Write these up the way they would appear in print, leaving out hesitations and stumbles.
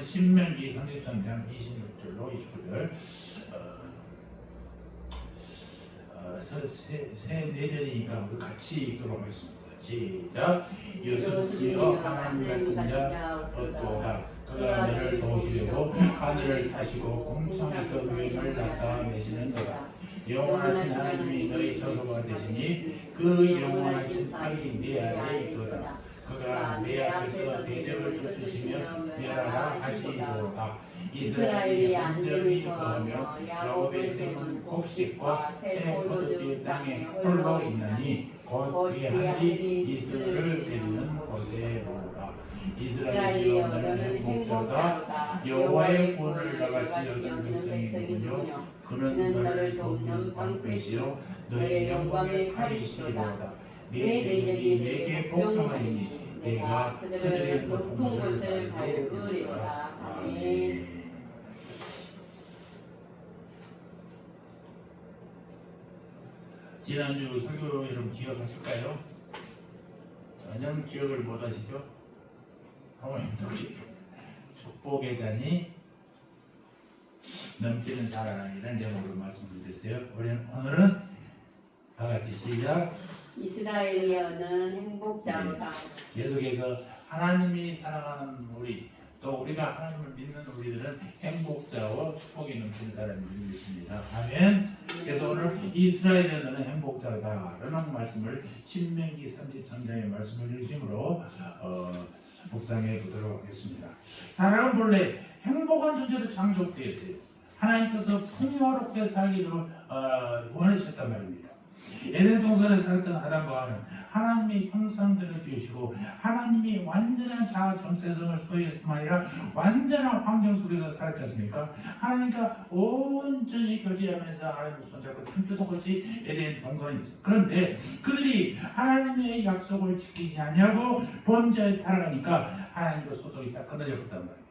말씀은 신명기 33장 26절로 29절. 새 내전이니까 우리 같이 읽도록 하겠습니다. 시작. 여호수아여 하나님 같은 자 없도다. 그가 너를 도우시려고 하늘을 타시고 공창에서 위험을 나타내시는 거다. 영원하신 하나님이 너희 저주가 되시니 그 영원하신 팔이 네 아래에 있도다. 그가 내 앞에서 대적을 쫓으시며 멸하라 하시리로다. 이스라엘이 안전히 거하며 야곱의 생은 곡식과 새 포도주 땅에 홀로 있나니 곧 그의 하늘이 이스라엘을 데리는 곳에로다. 이스라엘이여 너는 행복자로다. 여호와의 구원을 나같이 여긴 백성이군요. 그는 너를 돕는 방패시요 너의 영광의 칼이시로다. 내 대적이 내게 복종하리니 내가 그들의 높은 곳을 밟으리로다. 아멘. 지난주 설교 여러분 기억하실까요? 전혀 기억을 못하시죠? 하모님도 축복의 잔이 넘치는 사랑이라는 제목으로 말씀드렸어요. 오늘은 다 같이 시작. 이스라엘이여는 행복자로다. 계속해서 하나님이 사랑하는 우리, 또 우리가 하나님을 믿는 우리들은 행복자와 축복이 넘치는 사람을 믿습니다. 아멘. 그래서 오늘 이스라엘에는 행복자다라는 말씀을 신명기 33장의 말씀을 중심으로 묵상해 보도록 하겠습니다. 사람은 본래 행복한 존재로 창조되었어요. 하나님께서 풍요롭게 살기를 원하셨단 말입니다. 에덴 동산에 살았던 아담과 하와는 하나님의 형상대로 지으시고 하나님이 완전한 자아 정체성을 소유했을 뿐 아니라 완전한 환경 속에서 살았지 않습니까? 하나님과 온전히 교제하면서 하나님을 손잡고 춤추던 것이 에덴 동산이었어요. 그런데 그들이 하나님의 약속을 지키지 않냐고 범죄에 따라가니까 하나님과 소통이 다 끊어졌단 말입니다.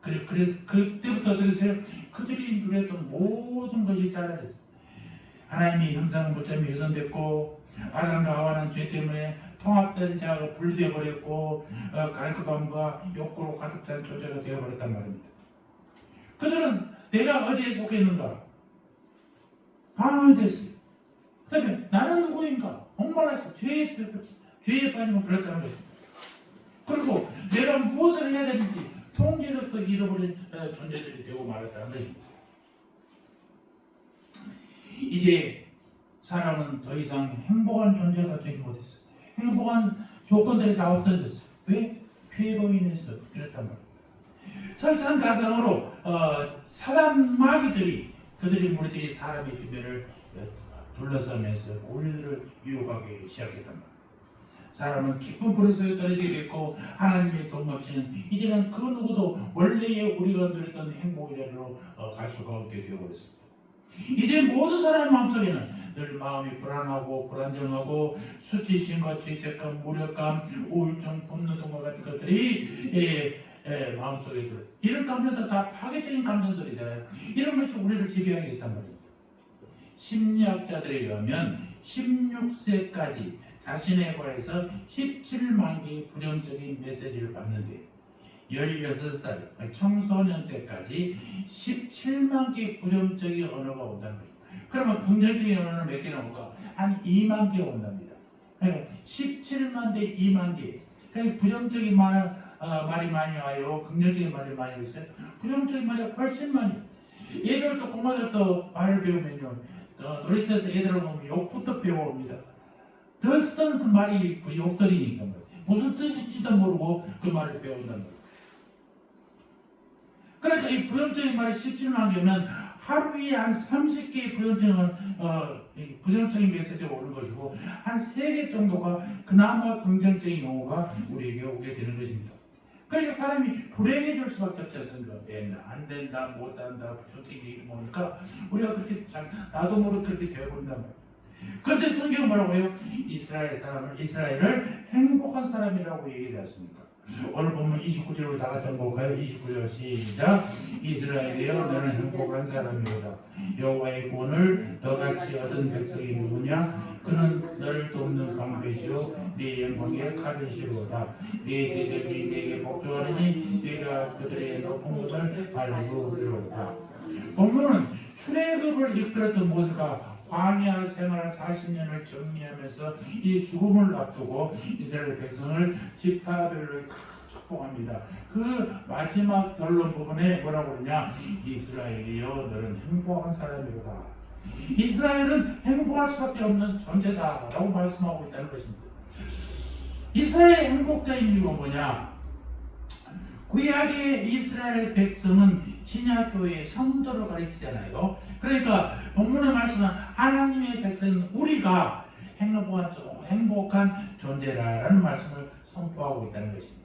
그래서 그때부터 들으세요. 그들이 누렸던 모든 것이 잘라졌어요. 하나님의 형상은 무참히 훼손됐고 아담과 하와는 죄 때문에 통합된 자아가 분리되어 버렸고 갈급함과 욕구로 가득 찬 존재가 되어버렸단 말입니다. 그들은 내가 어디에 속했는가 방황됐어요. 그 다음에 나는 누구인가 엉망했어. 죄에 빠지면 그랬다는 것입니다. 그리고 내가 무엇을 해야 되는지 통제력도 잃어버린 존재들이 되고 말았다는 것입니다. 이제 사람은 더 이상 행복한 존재가 되지 못했어요. 행복한 조건들이 다 없어졌어요. 왜? 죄로 인해서 그랬단 말입니다. 설상가상으로 사단 마귀들이 그들의 무리들이 사람의 주변을 둘러싸면서 우리들을 유혹하기 시작했단 말입니다. 사람은 깊은 불의 속에 떨어지게 됐고 하나님의 도움 없이는 이제는 그 누구도 원래의 우리가 누렸던 행복의 자리로 갈 수가 없게 되어버렸습니다. 이제 모든 사람의 마음속에는 늘 마음이 불안하고 불안정하고 수치심과 죄책감, 무력감, 우울증, 분노 등과 같은 것들이 마음속에 들어요. 이런 감정도 다 파괴적인 감정들이잖아요. 이런 것이 우리를 지배하게 했단 말입니다. 심리학자들에 의하면 16세까지 자신에 관해서 17만 개의 부정적인 메시지를 받는데 16살 청소년 때까지 17만 개의 부정적인 언어가 온다는 거예요. 그러면 긍정적인 언어는 몇 개나 올까? 한 2만 개 온답니다. 그러니까 17만 대 2만 개. 그러니까 부정적인 말이 많이 와요. 긍정적인 말이 많이 있어요. 부정적인 말이 훨씬 많이. 얘들도 꼬마들도 말을 배우면요. 놀이터에서 애들하고 보면 욕부터 배워옵니다. 더 쓰던 그 말이 그 욕들이니까 말이에요. 무슨 뜻인지도 모르고 그 말을 배운단 말이에요. 그러니까 이 부정적인 말이 17만 개면 하루에 한 30개의 부정적인 메시지가 오는 것이고 한 3개 정도가 그나마 긍정적인 용어가 우리에게 오게 되는 것입니다. 그러니까 사람이 불행해질 수밖에 없지 않습니까? 안 된다, 못한다, 부정적인 얘기 보니까 우리가 그렇게 나도 모르게 그렇게 되어버린단 말이에요. 그런데 성경은 뭐라고 해요? 이스라엘을 행복한 사람이라고 얘기를 했습니까? 오늘 보면 29절로 다 같이 한번 볼까요? 29절 시작. 이스라엘이여 너는 행복한 사람이로다. 여호와의 구원을 너같이 얻은 백성이 누구냐? 그는 너를 돕는 방패시요 네 영광의 칼이시로다. 네 대적이 네게 복종하느니 네가 그들의 높은 곳을 밟고 이로다. 본문은 출애굽을 이끌었던 모세가 광야 생활 40년을 정리하면서 이 죽음을 앞두고 이스라엘 백성을 지파별로 축복합니다. 그 마지막 결론 부분에 뭐라고 그러냐? 이스라엘이여 너는 행복한 사람이로다. 이스라엘은 행복할 수밖에 없는 존재다 라고 말씀하고 있다는 것입니다. 이스라엘의 행복자인 이유가 뭐냐? 구약의 이스라엘 백성은 신약교회의 성도를 가리키잖아요. 그러니까 본문의 말씀은 하나님의 백성인 우리가 행복한 존재라는 말씀을 선포하고 있다는 것입니다.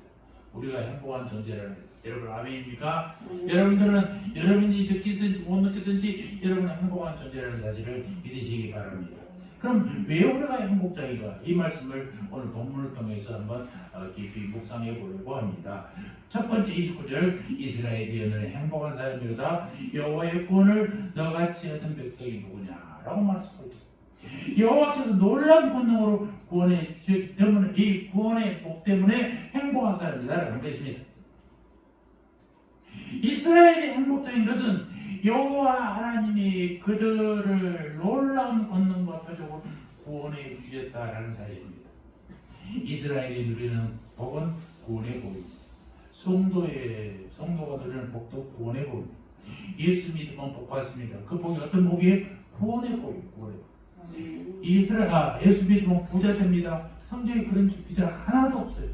우리가 행복한 존재라는 것입니다. 여러분 아멘입니까? 여러분들은 여러분이 느끼든지 못 느끼든지 여러분은 행복한 존재라는 사실을 믿으시기 바랍니다. 그럼 왜 우리가 행복자인가? 이 말씀을 오늘 본문을 통해서 한번 깊이 묵상해 보려고 합니다. 첫 번째 29절 이스라엘이 너는 행복한 사람이로다. 여호와의 구원을 너같이 얻은 백성이 누구냐? 라고 말씀하고 있죠. 여호와께서 놀라운 권능으로 구원해 주셨기 때문에 이 구원의 복 때문에 행복한 사람이다라는 것입니다. 이스라엘이 행복자인 것은 여호와 하나님이 그들을 놀라운 권능과 표적으로 구원해 주셨다라는 사실입니다. 이스라엘이 누리는 복은 구원의 복입니다. 성도가 누리는 복도 구원의 복입니다. 예수 믿으면 복 받습니다. 그 복이 어떤 복이에요? 구원의 복입니다. 구원의 복. 예수 믿으면 부자 됩니다. 성경에 그런 기자 하나도 없어요.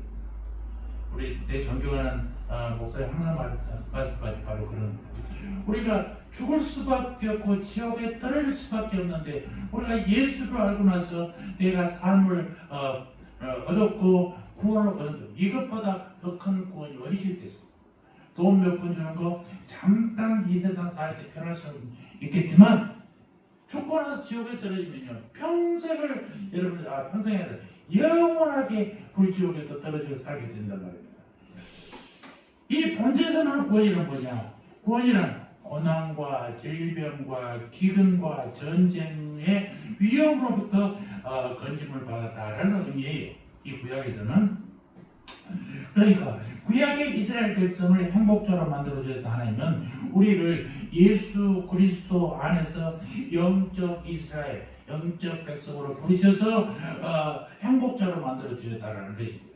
우리 내 존경하는 목사님 항상 말씀하지 바로 그런 우리가 죽을 수밖에 없고 지옥에 떨어질 수밖에 없는데 우리가 예수를 알고 나서 내가 삶을 얻었고 구원을 얻었고 이것보다 더 큰 구원이 어디 있겠어? 돈 몇 푼 주는 거 잠깐 이 세상 살 때 편할 수 있겠지만 죽고 나서 지옥에 떨어지면요 평생을 여러분 평생에 영원하게 불지옥에서 떨어지고 살게 된단 말입니다. 이 본질에서 나오는 구원이란 뭐냐? 구원이란 고난과 질병과 기근과 전쟁의 위험으로부터 건짐을 받았다라는 의미예요. 이 구약에서는. 그러니까 구약의 이스라엘 백성을 행복자로 만들어주셨던 하나님은 우리를 예수 그리스도 안에서 영적 이스라엘, 영적 백성으로 부르셔서 행복자로 만들어주셨다는 것입니다.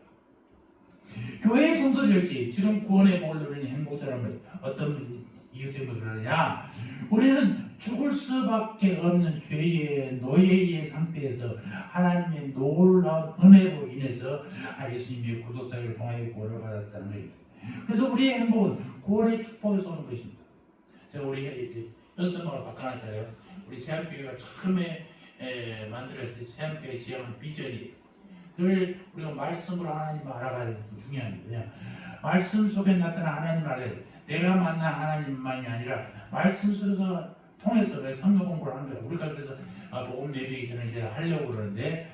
교회의 성도들 역시 지금 구원의 복을 누리는 행복자라는 어떤 이유 때문에 그러느냐? 우리는 죽을 수밖에 없는 죄의 노예의 상태에서 하나님의 놀라운 은혜로 인해서 예수님의 구속사역을 통하여 구원을 받았다는 것입니다. 그래서 우리의 행복은 구원의 축복에서 오는 것입니다. 제가 우리 연습을 바꿔놨잖아요. 우리 세암교회가 처음에 만들었을 때 세암교회 지향은 비전이에요. 늘 우리가 말씀으로 하나님을 알아가는 게 중요한 거예요. 말씀 속에 나타난 하나님을 알아야 돼. 내가 만난 하나님만이 아니라 말씀 속에서 통해서 성경 공부를 하는 거예요. 우리가 그래서 복음 예배 그런 이제 하려고 그러는데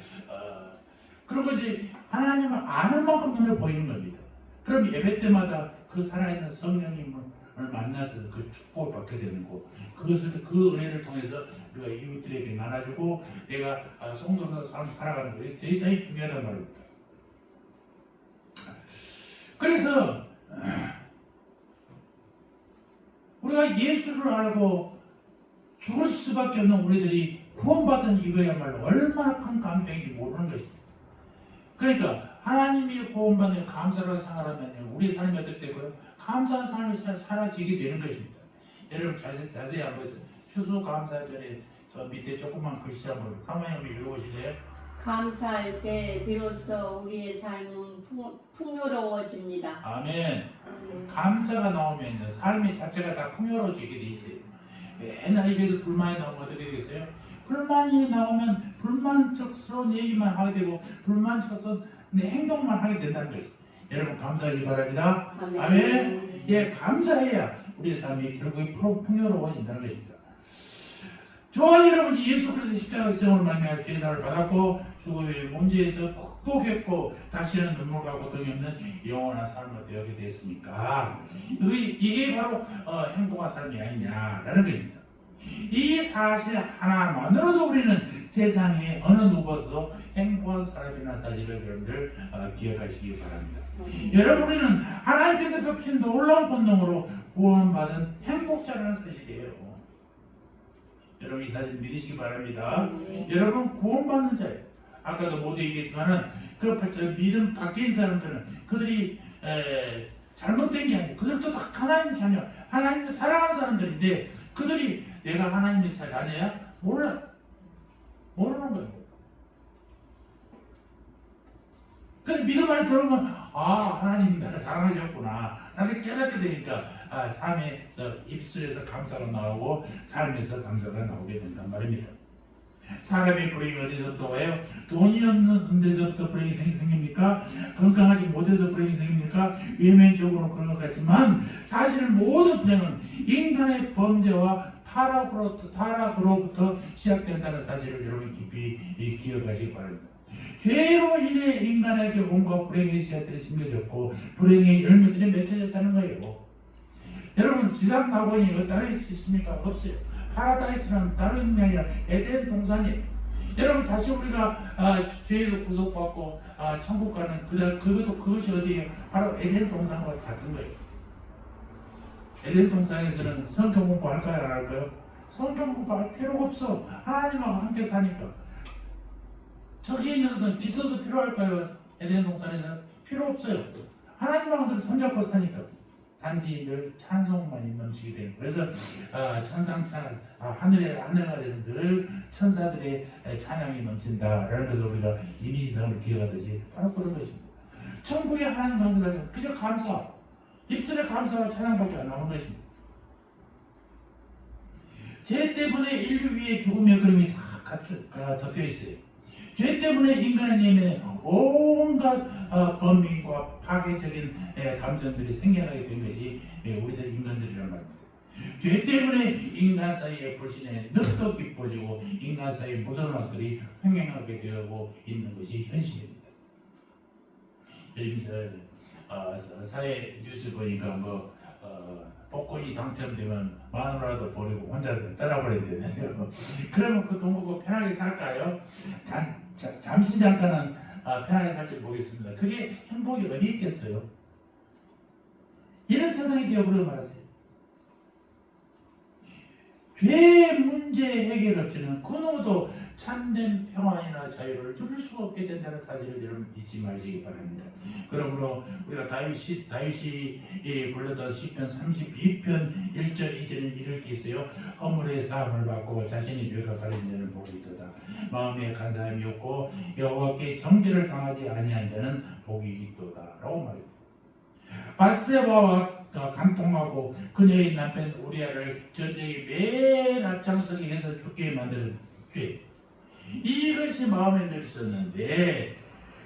그리고 이제 하나님을 아는 만큼 눈에 보이는 겁니다. 그럼 예배 때마다 그 살아있는 성령님을 만나서 그 축복을 받게 되는 거. 그것을 그 은혜를 통해서 우리가 이웃들에게 나눠주고 내가 성도로 삶 살아가는 거 대단히 중요하단 말입니다. 그래서 우리가 예수를 알고 죽을 수밖에 없는 우리들이 구원받은 이거야말로 얼마나 큰 감동인지 모르는 것입니다. 그러니까 하나님이 구원받는 감사로 생활하면 우리 삶이 어떻게 되고요? 감사한 삶이 사라지게 되는 것입니다. 여러분 자세히 한번 추수감사절에 저 밑에 조그만 글씨 한번 사모님이 읽어보실래요? 감사할 때 비로소 우리의 삶은 풍요로워집니다. 아멘. 감사가 나오면 삶의 자체가 다 풍요로워지게 돼 있어요. 맨날 입에서 불만이 나오면 어떻게 되겠어요? 불만이 나오면 불만족스러운 얘기만 하게 되고 불만족스러운 행동만 하게 된다는 것이죠. 여러분 감사하기 바랍니다. 아멘. 아멘. 예, 감사해야 우리의 삶이 결국에 풍요로워진다는 것입니다. 저와 여러분이 예수 그리스도 십자가 희생으로 말미암아 죄사를 받았고 죽음의 문제에서 극복했고 다시는 눈물과 고통이 없는 영원한 삶을 되게 됐습니까? 이게 바로 행복한 삶이 아니냐라는 것입니다. 이 사실 하나만으로도 우리는 세상에 어느 누구보다도 행복한 사람이라는 사실을 여러분들 기억하시기 바랍니다. 여러분, 우리는 하나님께서 펴신 놀라운 본능으로 구원받은 행복자라는 사실이에요. 여러분, 이 사실 믿으시기 바랍니다. 여러분, 구원받는 자예요. 아까도 모두 얘기했지만은 그 믿음 바뀐 사람들은 그들이 잘못된 게 아니에요. 그들도 다 하나님 자녀, 하나님을 사랑하는 사람들인데 그들이 내가 하나님의 자녀야? 몰라. 모르는 거예요. 근데 믿음 안에 들어오면 하나님이 나를 사랑하셨구나. 나를 깨닫게 되니까 삶에서 입술에서 감사가 나오고 삶에서 감사가 나오게 된단 말입니다. 사람의 불행이 어디서부터 와요? 돈이 없는 데서부터 불행이 생깁니까? 건강하지 못해서 불행이 생깁니까? 외면적으로 그런 것 같지만 사실 모든 불행은 인간의 범죄와 타락으로부터 시작된다는 사실을 여러분 깊이 기억하시기 바랍니다. 죄로 인해 인간에게 온갖 불행의 씨앗들이 심겨졌고 불행의 열매들이 맺혀졌다는 거예요. 여러분, 지상 낙원이 따로 있습니까? 없어요. 파라다이스는 다른 의미 아니라 에덴 동산이에요. 여러분, 다시 우리가 죄에서 구속받고 천국 가는 그것이 어디예요? 바로 에덴 동산과 같은 거예요. 에덴 동산에서는 성경 공부할까요? 안 할까요? 성경 공부할 필요가 없어. 하나님하고 함께 사니까. 저기 있는 것은 기도도 필요할까요? 에덴 동산에서는 필요 없어요. 하나님하고 손잡고 사니까. 단지 늘 찬송만이 넘치게 되는. 그래서 천상찬 하늘나라에서 늘 천사들의 찬양이 넘친다라는 것을 우리가 이미지성을 기억하듯이 바로 그런 것입니다. 천국에 하나님 만나면 그저 감사, 입술의 감사와 찬양밖에 안 나오는 것입니다. 죄 때문에 인류 위에 죽음의 그림이 다 덮여 있어요. 죄 때문에 인간의 내면에 온갖 범민과 파괴적인 감정들이 생겨나게 된 것이 우리들 인간들이란 말입니다. 죄 때문에 인간 사이의 불신에 늑더 깊어지고 인간 사이의 무서운 악들이 횡행하게 되고 있는 것이 현실입니다. 요즘 사회 뉴스 보니까 복권이 당첨되면 마누라도 버리고 혼자 떠나버린대요. 그러면 그 돈 갖고 편하게 살까요? 잠시 잠깐은 편하게 살지 모르겠습니다. 그게 행복이 어디 있겠어요? 이런 세상이 되어버려 말았어요. 죄 문제 해결 없이는 그 누구도 참된 평안이나 자유를 누릴 수가 없게 된다는 사실을 여러분 잊지 마시기 바랍니다. 그러므로 우리가 다윗이 불렀던 시편 32편 1절 2절은 이렇게 있어요. 허물의 사함을 받고 자신의 죄가 가린 자는 복이 있도다. 마음에 간사함이 없고 여호와께 정죄를 당하지 아니한 자는 복이 있도다 라고 말입니다. 밧세바와 간통하고 그녀의 남편 우리아를 전쟁에 매일 앞장서게 해서 죽게 만드는 죄, 이것이 마음에 들었었는데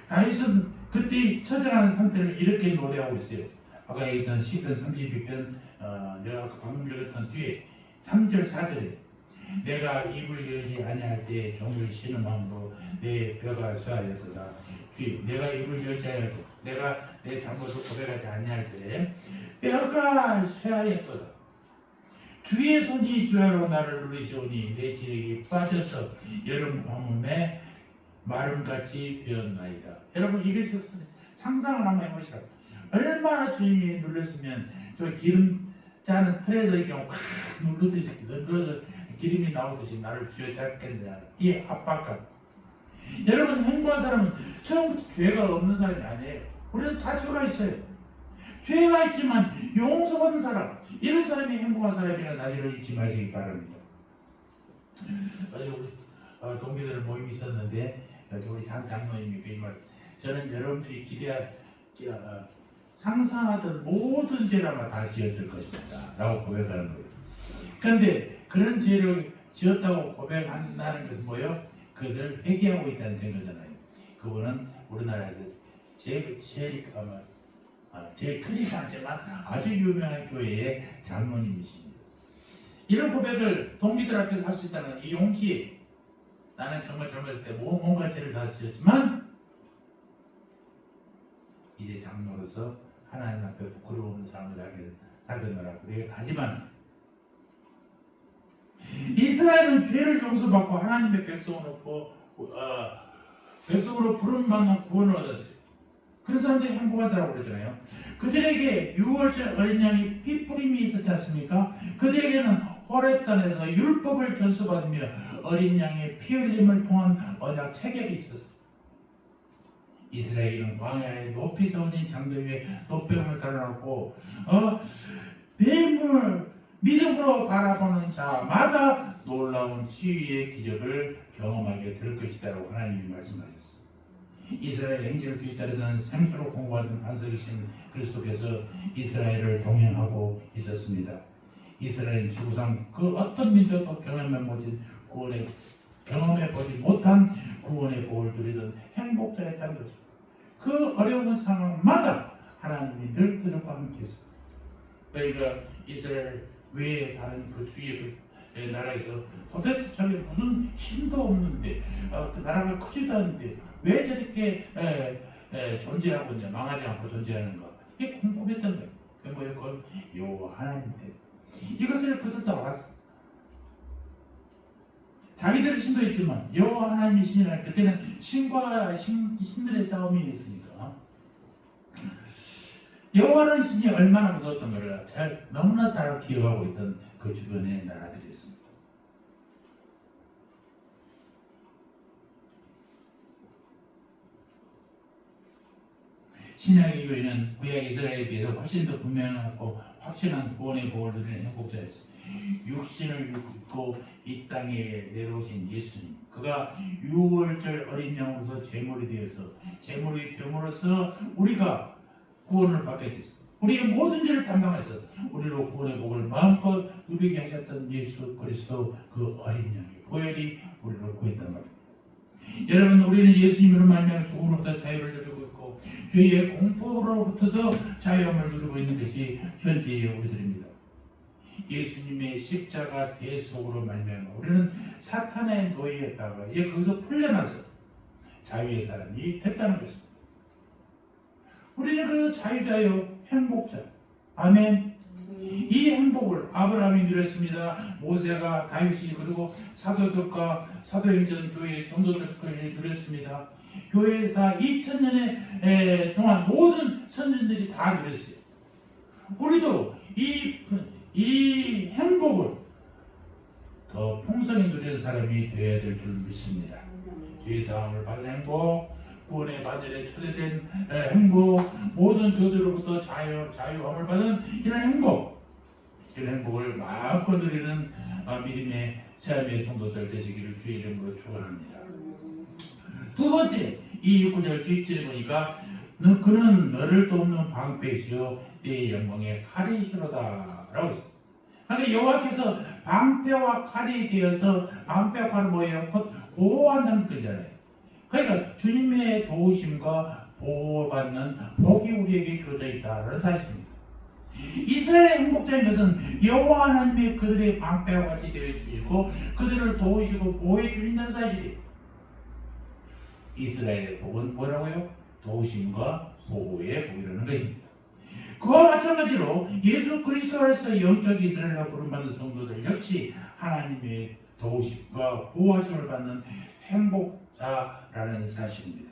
다윗은 그때 처절한 상태를 이렇게 노래하고 있어요. 아까 얘기했던 시편 32편 내가 방금 읽었던 뒤에 3절 4절에 내가 입을 열지 아니할 때 종일 쉬는 마음으로 내 뼈가 쇠하였도다. 내가 입을 열지 아니할 때, 내가 내 잘못을 고백하지 아니할 때 뼈가 쇠하였도다. 주의 손이 주야로 나를 누리시오니 내 지력이 빠져서 여름 가뭄에 마름같이 되었나이다. 여러분, 이것이 상상을 한번 해보시라. 얼마나 주님이 눌렸으면 저 기름 짜는 트레이더의 경우 확 누르듯이 기름이 나오듯이 나를 쥐어잡겠느냐, 이 압박감. 여러분, 행복한 사람은 처음부터 죄가 없는 사람이 아니에요. 우리는 다 죄가 있어요. 죄가 있지만 용서받는 사람, 이런 사람이 행복한 사람이라는 사실을 잊지 마시기 바랍니다. 우리 동기들 모임이 있었는데 우리 장로님이 그 말, 저는 여러분들이 상상하던 모든 죄를 다 지었을 것입니다 라고 고백하는 거예요. 그런데 그런 죄를 지었다고 고백한다는 것은 뭐예요? 그것을 회개하고 있다는 증거잖아요. 그분은 우리나라에서 제일 크지 않지만 아주 유명한 교회의 장로님이십니다. 이런 고백을 동기들 앞에서 할 수 있다는 이 용기. 나는 정말 젊었을 때 뭔가 죄를 다 지었지만 이제 장로로서 하나님 앞에 부끄러운 삶을 살겠노라. 하지만 이스라엘은 죄를 용서받고 하나님의 백성으로 부름받는 구원을 얻었어요. 그래서 사람들이 행복하다고 그러잖아요. 그들에게 6월절 어린 양이 피 뿌림이 있었지 않습니까? 그들에게는 호렙산에서 율법을 전수받으며 어린 양의 피 흘림을 통한 언약 체결이 있었어요. 이스라엘은 광야에 높이 세워진 장대 위에 돛병을 달아놓고 뱀을 믿음으로 바라보는 자마다 놀라운 치유의 기적을 경험하게 될 것이다라고 하나님이 말씀하셨습니다. 이스라엘 행진을 뒤따르던 생수로 공부하던 반석이신 그리스도께서 이스라엘을 동행하고 있었습니다. 이스라엘 지구상 그 어떤 민족도 경험해보지 못한 구원의 복을 누리던 행복자였다는 것입니다. 그 어려운 상황마다 하나님이 늘 그들과 함께했습니다. 그러니까 이스라엘 외에 다른 그 주위의 나라에서 도대체 저게 무슨 힘도 없는데 그 나라가 크지도 않은데 왜 저렇게 존재하고 있냐, 망하지 않고 존재하는가, 이게 궁금했던 거예요. 그게 뭐였건 여호와 하나님인데 이것을 그들도 알았어. 자기들의 신도 있지만 여호와 하나님이 신이라. 그때는 신과 신들의 싸움이 있으니까 여호와라는 신이 얼마나 무서웠던 것을 너무나 잘 기억하고 있던 그 주변의 나라들이었습니다. 신약 이후에는 구약 이스라엘에 비해서 훨씬 더 분명하고 확실한 구원의 복을 누리는 행복자였습니다. 육신을 입고 이 땅에 내려오신 예수님, 그가 6월절 어린 양으로서 제물이 됨으로써 우리가 구원을 받게 됐습니다. 우리의 모든 죄를 담당해서 우리로 구원의 복을 마음껏 누리게 하셨던 예수 그리스도 그 어린 양의 보혈이 우리를 구했단 말입니다. 여러분, 우리는 예수님으로 말미암아 죽음으로부터 자유를 누리고 있고 죄의 공포로부터도 자유함을 누리고 있는 것이 현재의 우리들입니다. 예수님의 십자가 대속으로 말미암아 우리는 사탄의 노예였다가 이제 거기서 풀려나서 자유의 사람이 됐다는 것입니다. 우리는 그래서 자유자요, 행복자. 아멘. 이 행복을 아브라함이 누렸습니다. 모세가, 다윗이, 그리고 사도들과 사도행전 교회의 성도들까지 누렸습니다. 교회사 2000년의 동안 모든 선진들이 다 누렸어요. 우리도 이 행복을 더 풍성히 누리는 사람이 되어야 될 줄 믿습니다. 죄사함을 받는 행복, 구원의 반열에 초대된 행복, 모든 저주로부터 자유함을 받은 이런 행복, 이런 행복을 마음껏 누리는 믿음의 새하늘의 성도들 되시기를 주의 이름으로 축원합니다. 두 번째, 이 6구절 뒷줄에 보니까 그는 너를 돕는 방패이시요 내 영광의 칼이시로다 라고 했습니다. 그러니까 여호와께서 방패와 칼이 되어서, 방패와 칼은 뭐예요? 곧 보호한다는 거잖아요. 그러니까 주님의 도우심과 보호받는 복이 우리에게 주어져 있다는 사실입니다. 이스라엘의 행복자인 것은 여호와 하나님이 그들의 방패와 같이 되어 주시고 그들을 도우시고 보호해 주신다는 사실이에요. 이스라엘의 복은 뭐라고요? 도우심과 보호의 복이라는 것입니다. 그와 마찬가지로 예수 그리스도로서 영적 이스라엘로 부름받는 성도들 역시 하나님의 도우심과 보호하심을 받는 행복자라는 사실입니다.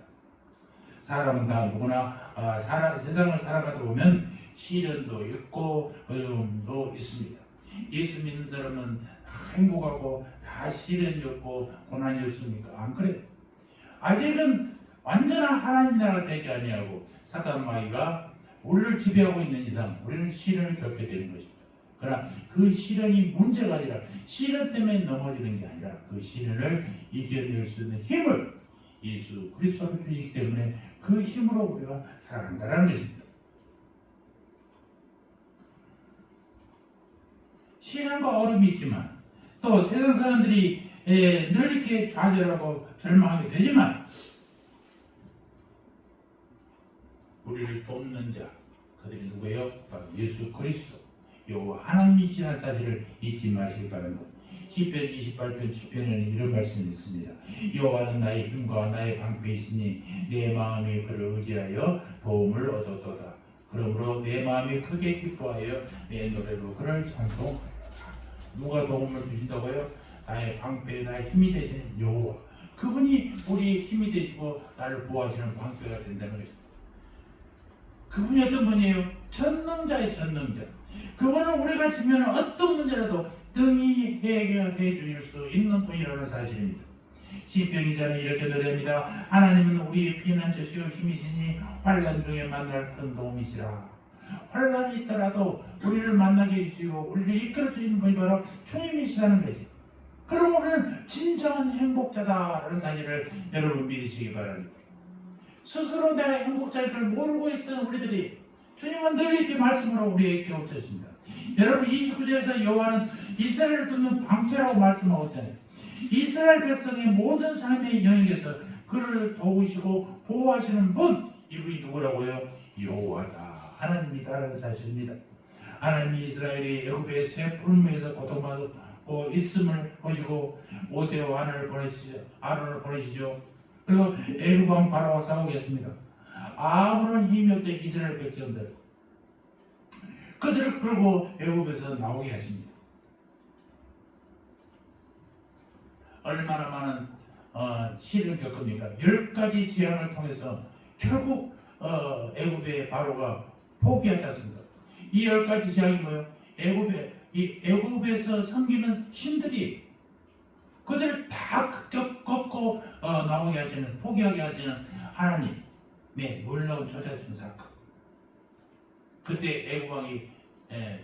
사람은 다 누구나 세상을 살아가다 보면 시련도 있고 어려움도 있습니다. 예수 믿는 사람은 행복하고 다 시련이 없고 고난이 없습니까? 안 그래요. 아직은 완전한 하나님 나라가 되지 아니하고 사탄 마귀가 우리를 지배하고 있는 이상 우리는 시련을 겪게 되는 것입니다. 그러나 그 시련이 문제가 아니라 시련 때문에 넘어지는 게 아니라 그 시련을 이겨낼 수 있는 힘을 예수 그리스도가 주시기 때문에 그 힘으로 우리가 살아간다는 것입니다. 시련과 어려움이 있지만 또 세상 사람들이 늘 이렇게 좌절하고 절망하게 되지만 우리를 돕는 자, 그들이 누구예요? 바로 예수 그리스도. 여호와 하나님이시라는 사실을 잊지 마시기 바랍니다. 시편 28편 7편에는 이런 말씀이 있습니다. 여호와는 나의 힘과 나의 방패이시니 내 마음이 그를 의지하여 도움을 얻었도다. 그러므로 내 마음이 크게 기뻐하여 내 노래로 그를 찬송하라. 누가 도움을 주신다고요? 나의 방패, 나의 힘이 되시는 여호와. 그분이 우리의 힘이 되시고 나를 보호하시는 방패가 된다는 것입니다. 그분이 어떤 분이에요? 전능자의 전능자. 그분은 우리가 지면 어떤 문제라도 등이 해결해 주실 수 있는 분이라는 사실입니다. 시편 기자는 이렇게 노래합니다. 하나님은 우리의 피난처시요 힘이시니 환난 중에 만날 큰 도움이시라. 환난이 있더라도 우리를 만나게 해주시고 우리를 이끌어 주시는 분이 바로 주님이시라는 거죠. 그럼 우리는 진정한 행복자다라는 사실을 여러분 믿으시기 바랍니다. 스스로 내가 행복자일 줄 모르고 있던 우리들이 주님은 늘 이렇게 말씀으로 우리에게 깨우쳤습니다. 여러분 29절에서 여호와는 이스라엘을 돕는 방패라고 말씀하고 있잖아요. 이스라엘 백성의 모든 삶의 영역에서 그를 도우시고 보호하시는 분, 이분이 누구라고요? 여호와다, 하나님이다라는 사실입니다. 하나님이 이스라엘이 애굽의 새 풀무에서 고통받고 있음을 보시고 모세와 아론을 보내시죠. 그리고 애굽 왕 바로와 싸우겠습니다. 아무런 힘이 없던 이스라엘 백성들, 그들을 끌고 애굽에서 나오게 하십니다. 얼마나 많은 시련을 겪습니까? 10가지 재앙을 통해서 결국 애굽의 바로가 포기하지 않습니다. 이 10가지 재앙이 뭐예요? 애굽에서 섬기는 신들이 그들을 다 꺾고 나오게 하시는, 포기하게 하시는 하나님의 놀라운 조자신 사건. 그때 애굽 왕이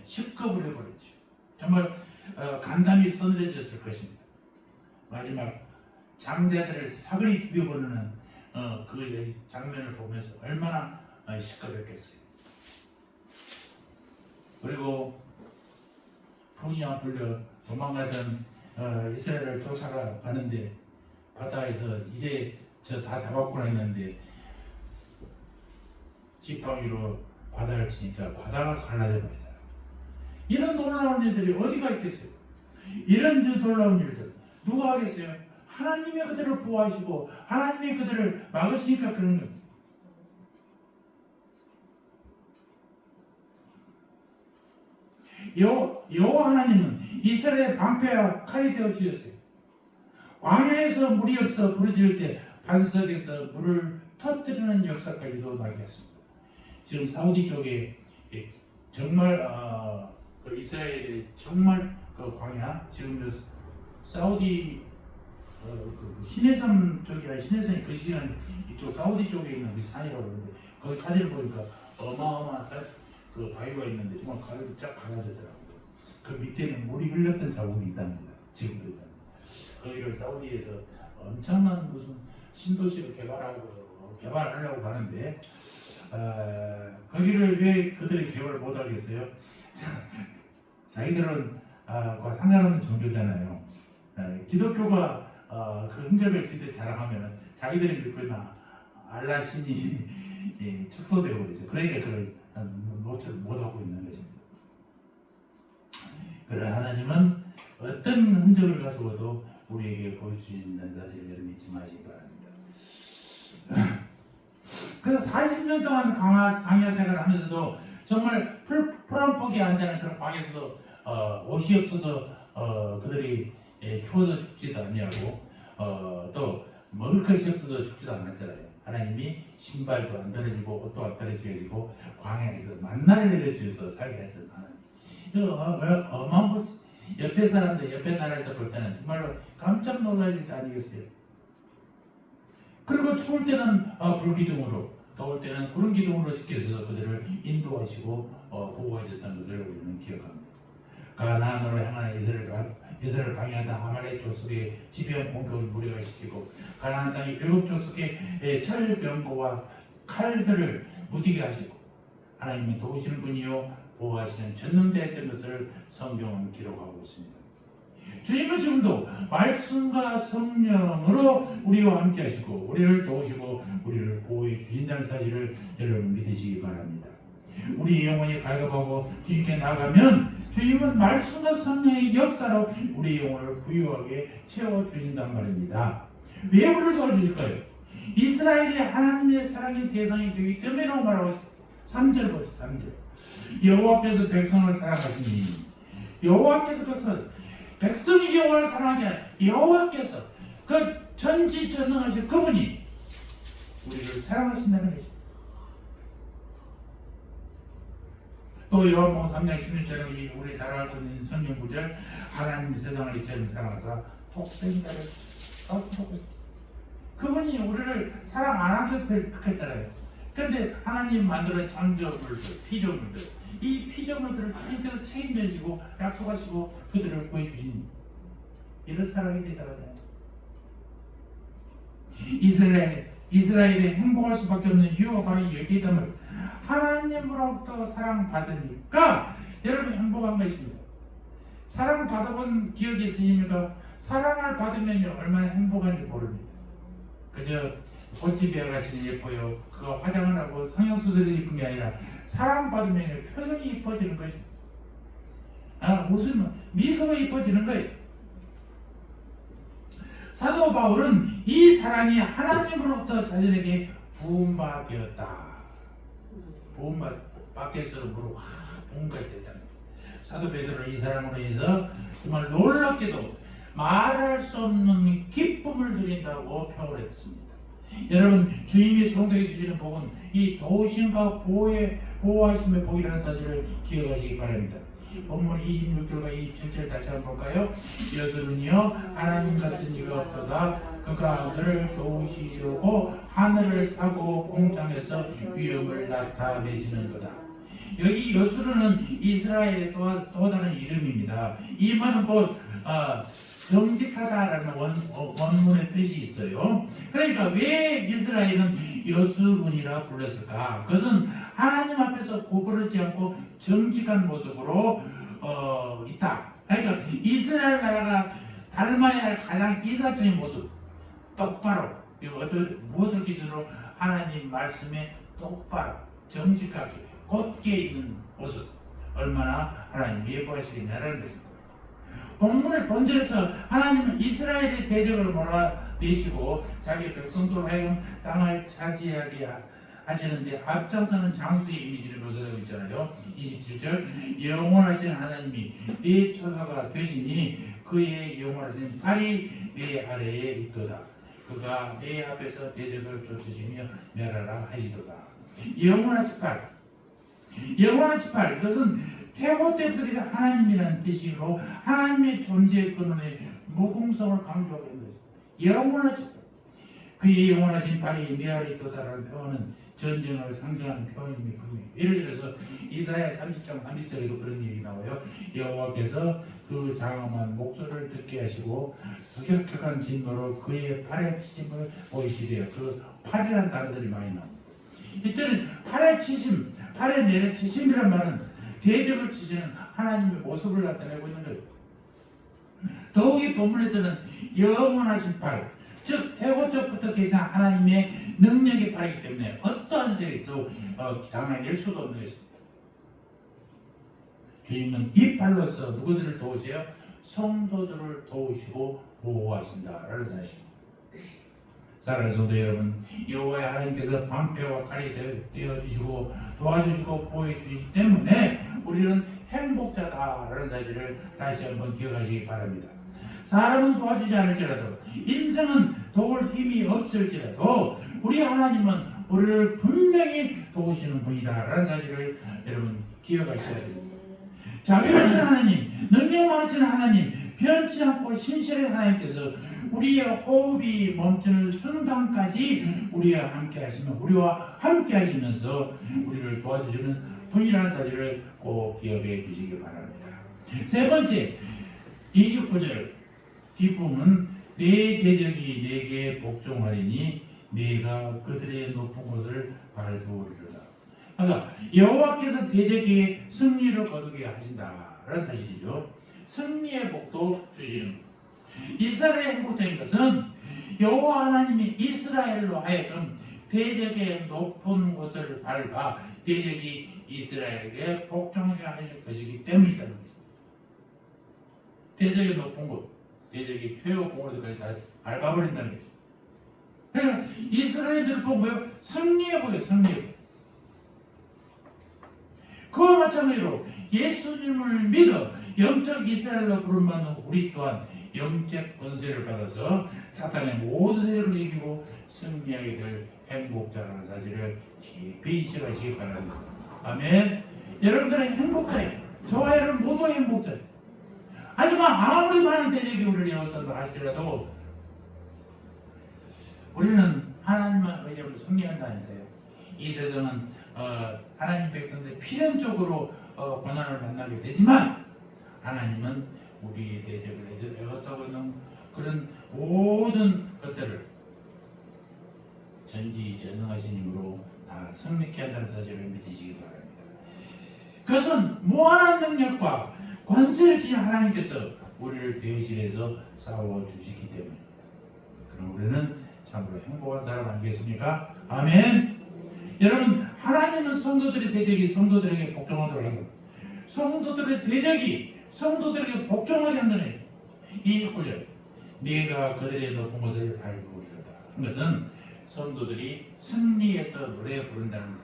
식겁을 해버렸죠. 정말 간담이 서늘해졌을 것입니다. 마지막 장자들을 사거리 죽여버리는 그 장면을 보면서 얼마나 시끄럽겠어요. 그리고 풍이 안 풀려 도망가던 이스라엘을 쫓아가는데 바다에서 이제 저 다 잡았구나 했는데 지팡이로 바다를 치니까 바다가 갈라져 버리잖아요. 이런 놀라운 일들이 어디가 있겠어요? 이런 놀라운 일들 누가 하겠어요? 하나님이 그들을 보호하시고 하나님이 그들을 막으시니까 그런 겁니다. 여호와 하나님은 이스라엘의 방패와 칼이 되어 주셨어요. 광야에서 물이 없어 부르짖을 때 반석에서 물을 터뜨리는 역사까지도 나게 했습니다. 지금 사우디 쪽에 정말 그 이스라엘의 정말 그 광야, 지금 사우디 그 시내산 쪽이나 시내산이 그 시간 이쪽 사우디 쪽에 있는 그 산이라고 그러는데 거기 사진을 보니까 어마어마한 그 바위가 있는데 정말 가을이 쫙 갈라졌더라고요. 그 밑에는 물이 흘렀던 자국이 있답니다. 지금도 있답니다. 거기를 사우디에서 엄청난 무슨 신도시를 개발하려고 하는데 거기를 왜 그들이 개발을 못하겠어요? 자기들은 상관없는 종교잖아요. 기독교가 그 흔적을 지대 자랑하면 자기들이 믿고 있는 알라 신이 축소되고 그러죠. 그러니까 그걸 노출을 못하고 있는 것입니다. 그러나 하나님은 어떤 흔적을 가지고도 우리에게 보여주신다는 사실을 여러분 잊지 마시기 바랍니다. 그래서 40년 동안 광야 생활을 하면서도 정말 풀한폭이 앉아있는 그런 방에서도 옷이 없어도 그들이 추워도 죽지도 아니하고 또 먹을 것이 없어도 죽지도 않았잖아요. 하나님이 신발도 안 떨어지고 옷도 안 떨어지고 광야에서 만나를 내려주셔서 살게 하셨던 하나님. 이거 어마어마한 거지. 옆에 사람들, 옆에 나라에서 볼 때는 정말로 깜짝 놀랄 일이 아니겠어요. 그리고 추울 때는 불기둥으로, 더울 때는 구름 기둥으로 지켜서 그들을 인도하시고 보호하셨다는 것을 우리는 기억합니다. 가나안으로 향하는 이스라엘을 방해하다 아말렉 족속의 지변 공격을 무력화시키고 가나안 땅의 7족속의 철병거와 칼들을 무디게 하시고 하나님이 도우시는 분이요 보호하시는 전능자였던 것을 성경은 기록하고 있습니다. 주님은 지금도 말씀과 성령으로 우리와 함께 하시고 우리를 도우시고 우리를 보호해 주신다는 사실을 여러분 믿으시기 바랍니다. 우리 영혼이 갈급하고 주님께 나가면 주님은 말씀과 성령의 역사로 우리 영혼을 부유하게 채워주신단 말입니다. 왜 우리를 도와주실까요? 이스라엘이 하나님의 사랑의 대상이 되기 때문에 말하고 있습니다. 3절 보세요. 3절. 여호와께서 백성을 사랑하시니, 여호와께서 백성이 여호와를 사랑하지 않아요. 여호와께서 그 전지전능하신 그분이 우리를 사랑하신다는 것입니다. 또 요한복음 3장 16절에 우리 잘 알고 있는 성경 구절, 하나님이 세상을 이처럼 사랑하사 독생자를 그분이 우리를 사랑 안 하셔도 됐잖아요. 그런데 하나님 만들어 창조물들, 피조물들, 이 피조물들을 주님께서 책임져주시고 약속하시고 그들을 구해주신 이런 사랑이 대단하잖아요. 이스라엘이 행복할 수밖에 없는 이유가 바로 여기에 있다면 하나님으로부터 사랑받으니까 여러분 행복한 것입니다. 사랑받아본 기억이 있으십니까? 사랑을 받으면 얼마나 행복한지 모릅니다. 그저 꽃집에 가시면 예뻐요. 그거 화장을 하고 성형수술이 예쁜 게 아니라 사랑받으면 표정이 예뻐지는 것입니다. 웃으면 미소가 예뻐지는 거예요. 사도 바울은 이 사랑이 하나님으로부터 자신에게 부음바 되었다. 부음바 밖에서도 물어 부음가 되었다. 사도 베드로는 이 사랑으로 인해서 정말 놀랍게도 말할 수 없는 기쁨을 드린다고 표현했습니다. 여러분, 주님이 성도에 주시는 복은 이 도우심과 보호하심의 복이라는 사실을 기억하시기 바랍니다. 본문 26절과 27절 다시 한번 볼까요? 여수는요 하나님 같은 이가 없도다. 그가 그를 도우시려고 하늘을 타고 공장에서 위엄을 나타내시는도다. 여기 여수르는 이스라엘의 또 다른 이름입니다. 이 말은 곧 정직하다라는 원문의 뜻이 있어요. 그러니까 왜 이스라엘은 여수군이라 불렀을까? 그것은 하나님 앞에서 구부러지지 않고 정직한 모습으로 있다. 그러니까 이스라엘 나라가 닮아야 할 가장 이상적인 모습, 똑바로 무엇을 기준으로 하나님 말씀에 똑바로 정직하게 곧게 있는 모습, 얼마나 하나님 예뻐하시겠냐라는 것입니다. 본문의 본절에서 하나님은 이스라엘의 대적을 몰아내시고 자기 백성들 하여금 땅을 차지하게 하시는데 앞장서는 장수의 이미지를 묘사하고 있잖아요. 27절 영원하신 하나님이 네 처소가 되시니 그의 영원하신 팔이 내 아래에 있도다. 그가 내 앞에서 대적을 쫓으시며 멸하라 하시도다. 영원하신 팔, 영원하신 팔, 이것은 태고 때부터 하나님이라는 뜻으로 하나님의 존재 근원의 무궁성을 강조하고 있는 것입니다. 영원하신 팔, 그의 영원하신 팔이 내 아래에 있도다라는 표현은 전쟁을 상징하는 표현입니다. 예를 들어서 이사야 30장 30절에도 그런 얘기 나와요. 여호와께서 그 장엄한 목소리를 듣게 하시고 격격한 진노로 그의 팔에 치심을 보이시래요. 그 팔이라는 단어들이 많이 나옵니다. 이때는 팔에 치심, 팔에 내려치심이란 말은 대적을 치시는 하나님의 모습을 나타내고 있는 거예요. 더욱이 본문에서는 영원하신 팔, 즉 해고적부터 계시한 하나님의 능력의 팔이기 때문에 어떠한 세력도 당해낼 수가 없는 것입니다. 주님은 이 팔로서 누구들을 도우세요? 성도들을 도우시고 보호하신다라는 사실입니다. 사랑하는 성도 여러분, 여호와의 하나님께서 방패와 칼이 되어주시고 도와주시고 보호해주시기 때문에 우리는 행복자다라는 사실을 다시 한번 기억하시기 바랍니다. 사람은 도와주지 않을지라도, 인생은 도울 힘이 없을지라도 우리 하나님은 우리를 분명히 도우시는 분이다라는 사실을 여러분 기억하셔야 됩니다. 자비하신 하나님, 능력 많으신 하나님, 변치 않고 신실한 하나님께서 우리의 호흡이 멈추는 순간까지 우리와 함께 하시면서 우리를 도와주시는 분이라는 사실을 꼭 기억해 주시기 바랍니다. 세 번째, 29절 기쁨은 내 대적이 내게 복종하리니 내가 그들의 높은 곳을 밟으리로다. 그러니까 여호와께서 대적에게 승리를 거두게 하신다라는 사실이죠. 승리의 복도 주시는 것. 이스라엘의 행복적인 것은 여호와 하나님이 이스라엘로 하여금 대적의 높은 곳을 밟아 대적이 이스라엘에게 복종하게 하실 것이기 때문이라는 거죠. 대적의 높은 곳, 대적이 최고 공로까지 다 밟아버린다는 거죠. 그러니까 이스라엘들 보고요, 승리해 보여요, 승리해 보여요. 그와 마찬가지로 예수님을 믿어 영적 이스라엘로 부름받는 우리 또한 영적 권세를 받아서 사탄의 모든 세력을 이기고 승리하게 될 행복자라는 사실을 깊이 인식하시기 바랍니다. 아멘. 여러분들은 행복자예요. 저와 여러분 모두 행복자예요. 하지만 아무리 많은 대적이 우리를 에워싼다 할지라도 우리는 하나님만 의지하고 승리한다니까요. 이 세상은 하나님 백성들이 필연적으로 고난을 만나게 되지만 하나님은 우리의 대적을 에워싸고 있는 그런 모든 것들을 전지전능하신 힘으로 다 승리케 한다는 사실을 믿으시기 바랍니다. 그것은 무한한 능력과 권세를 지닌 하나님께서 우리를 대신해서 싸워주시기 때문입니다. 그럼 우리는 참으로 행복한 사람 아니겠습니까? 아멘. 여러분, 하나님은 성도들의 대적이 성도들에게 복종하도록 합니다. 성도들의 대적이 성도들에게 복종하게 한다는 29절. 네가 그들의 높은 곳을 밟고 이르다. 그것은 성도들이 승리해서 노래 부른다는 것.